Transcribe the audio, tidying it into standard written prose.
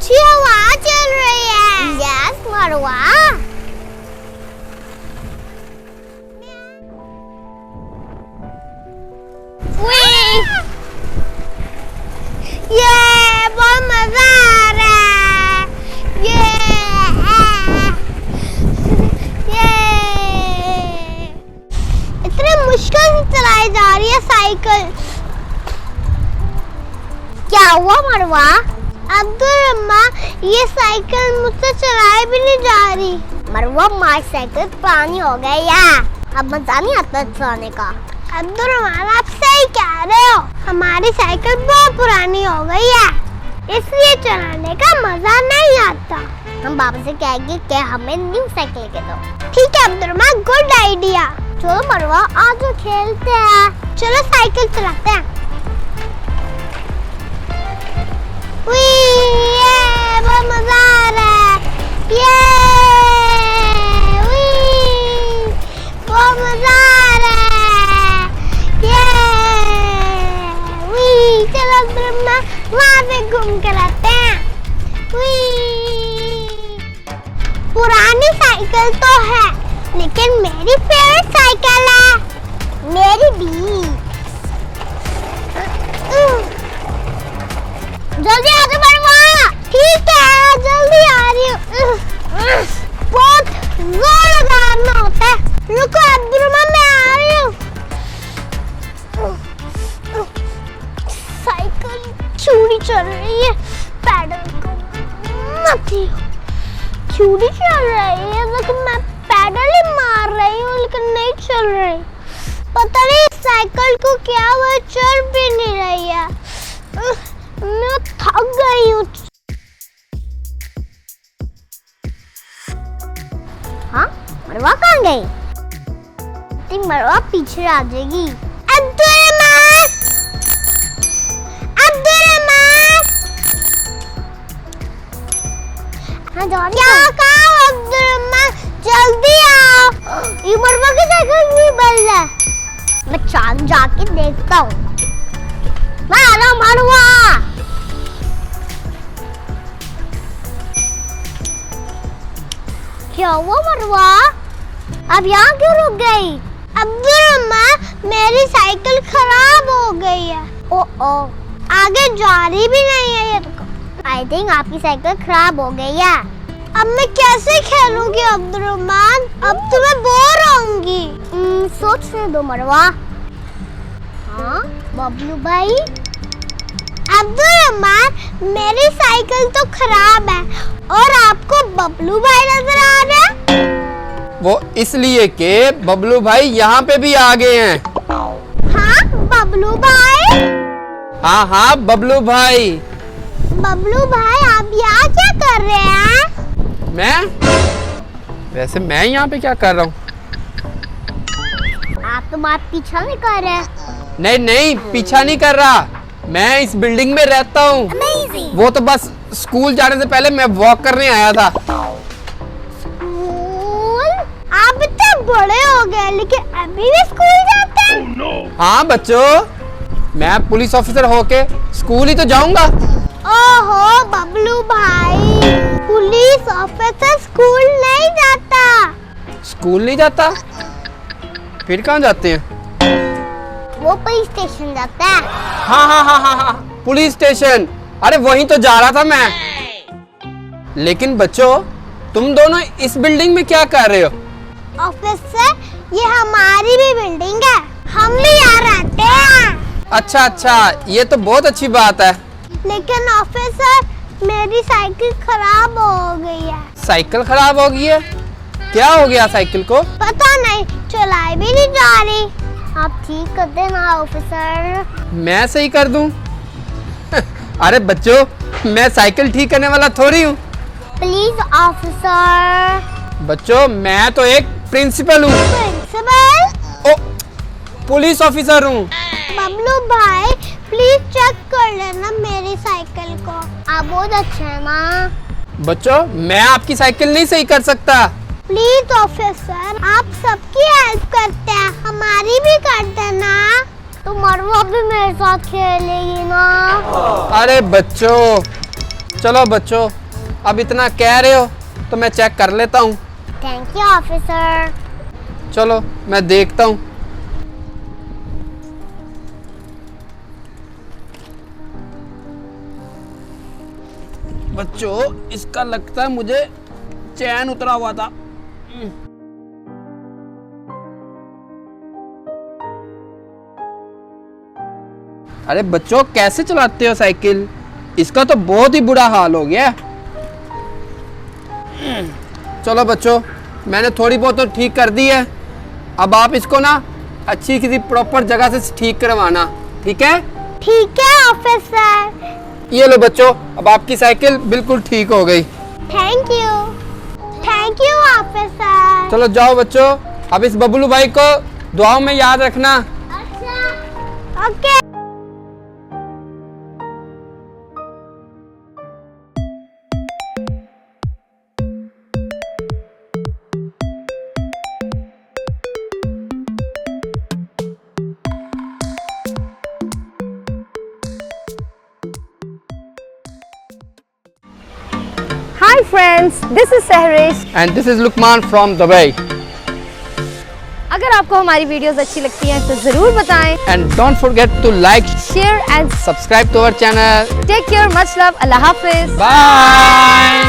अच्छी हवा चल रही है। यस मरवा। ये बहुत मजा आ रहा है। ये इतने मुश्किल से चलाई जा रही है साइकिल। क्या हुआ मरवा? अब्दुल अम्मा, ये साइकिल मुझसे चलाई भी नहीं जा रही। मरवा, हमारी साइकिल पुरानी हो गई है, अब मजा नहीं आता चलाने का। अब्दुल रहमान, आप सही कह रहे हो, हमारी साइकिल बहुत पुरानी हो गई है, इसलिए चलाने का मजा नहीं आता। हम बाबा से कहेंगे कि हमें न्यू साइकिल लेके दो। ठीक है अब्दुल रहमान, गुड आइडिया। चलो मरवा, आज खेलते हैं। चलो साइकिल चलाते हैं। ये बहुत मजा आ रहा है। बहुत मजा आ रहा है। चलो ब्रह्मा, वहाँ पे घूम कर आते हैं। पुरानी साइकिल तो है, लेकिन मेरी फेवरेट साइकिल है। मेरी भी। जल्दी आ जाओ बड़वा। ठीक है, जल्दी आ रही हूँ। बहुत जोर लगाना होता है। रुको अब्दुल, मैं आ रही हूँ। साइकिल चूड़ी चल रही है, पैडल को मत हिलाओ। चूड़ी चल रही है, लेकिन मैं पैडल ही मार रही हूँ, लेकिन नहीं चल रही। पता नहीं साइकिल को क्या हुआ, चल भी नहीं रही है। मैं थक गई हूँ। हाँ, मरवा कहाँ गई? मरवा पीछे आ जाएगी। क्या कहा अब्दुल रहमान, जल्दी आओ। ये मरवा की साइकिल नहीं बल रहा है। मैं चांद जाके देखता हूँ। मैं आ रहा हूँ मरवा। क्या हुआ मरवा? अब यहाँ क्यों रुक गई? अब्दुल रहमान, मेरी साइकिल खराब हो गई है। ओ, आगे जा रही भी नहीं है ये तो। आई थिंक आपकी साइकिल खराब हो गई है। अब मैं कैसे खेलूंगी अब्दुल रहमान? अब तो मैं बोर होंगी। सोचने दो मरवा। हाँ बबलू भाई। अब्दुल रहमान, मेरी साइकिल तो खराब है और आपको बबलू भाई नजर आ रहा है। वो इसलिए कि बबलू भाई यहाँ पे भी आ गए हैं। हाँ बबलू भाई। हाँ बबलू भाई। बबलू भाई, आप यहाँ क्या कर रहे हैं? वैसे मैं यहाँ पे क्या कर रहा हूँ? आप तो बात पीछा नहीं कर रहे। नहीं, पीछा नहीं कर रहा। मैं इस बिल्डिंग में रहता हूँ। वो तो बस स्कूल जाने से पहले मैं वॉक करने आया था। स्कूल? आप इतने बड़े हो गए, लेकिन अभी भी स्कूल जाते हैं? हाँ बच्चों, मैं पुलिस ऑफिसर होके स्कूल ही तो जाऊंगा। ओहो बबलू भाई, पुलिस ऑफिसर स्कूल नहीं जाता। स्कूल नहीं जाता? फिर कहाँ जाते हैं? वो पुलिस स्टेशन जाता है। हाँ, पुलिस स्टेशन। अरे वहीं तो जा रहा था मैं। लेकिन बच्चों, तुम दोनों इस बिल्डिंग में क्या कर रहे हो? ऑफिसर, ये हमारी भी बिल्डिंग है, हम भी यहाँ रहते हैं। अच्छा, ये तो बहुत अच्छी बात है। लेकिन ऑफिसर, मेरी साइकिल खराब हो गई है। साइकिल खराब हो गई है? क्या हो गया साइकिल को? पता नहीं, चलाई भी नहीं जा रही। आप ठीक कर देना ऑफिसर। मैं सही कर दूं? अरे बच्चों, मैं साइकिल ठीक करने वाला थोड़ी हूँ। Please officer. बच्चों, मैं तो एक प्रिंसिपल हूँ। प्रिंसिपल? ओ, पुलिस ऑफिसर हूँ। बबलू भाई, प्लीज चेक कर लेना मेरी साइकिल को। आप बहुत अच्छे हैं ना। बच्चों, मैं आपकी साइकिल नहीं सही कर सकता। प्लीज ऑफिसर, आप सबकी हेल्प करते हैं, हमारी भी कर देना। तो मरवा भी मेरे साथ खेलेगी ना। अरे बच्चों, चलो बच्चों, अब इतना कह रहे हो तो मैं चेक कर लेता हूँ। Thank you officer. चलो मैं देखता हूँ। बच्चों, इसका लगता है मुझे चैन उतरा हुआ था। अरे बच्चों, कैसे चलाते हो साइकिल? इसका तो बहुत ही बुरा हाल हो गया। चलो बच्चों, मैंने थोड़ी बहुत तो ठीक कर दी है। अब आप इसको ना अच्छी किसी प्रॉपर जगह से ठीक करवाना, ठीक है? ठीक है ऑफिसर। ये लो बच्चों, अब आपकी साइकिल बिल्कुल ठीक हो गई। Thank you officer. चलो जाओ बच्चों, अब इस बबलू भाई को दुआओं में याद रखना। अच्छा okay. Hi friends, this is Sehrish. And this is Lukman from Dubai. अगर आपको हमारी वीडियोस अच्छी लगती हैं तो जरूर बताएं। And don't forget to like, share and subscribe to our channel. Take care, much love, अल्लाह हाफिज। बाय।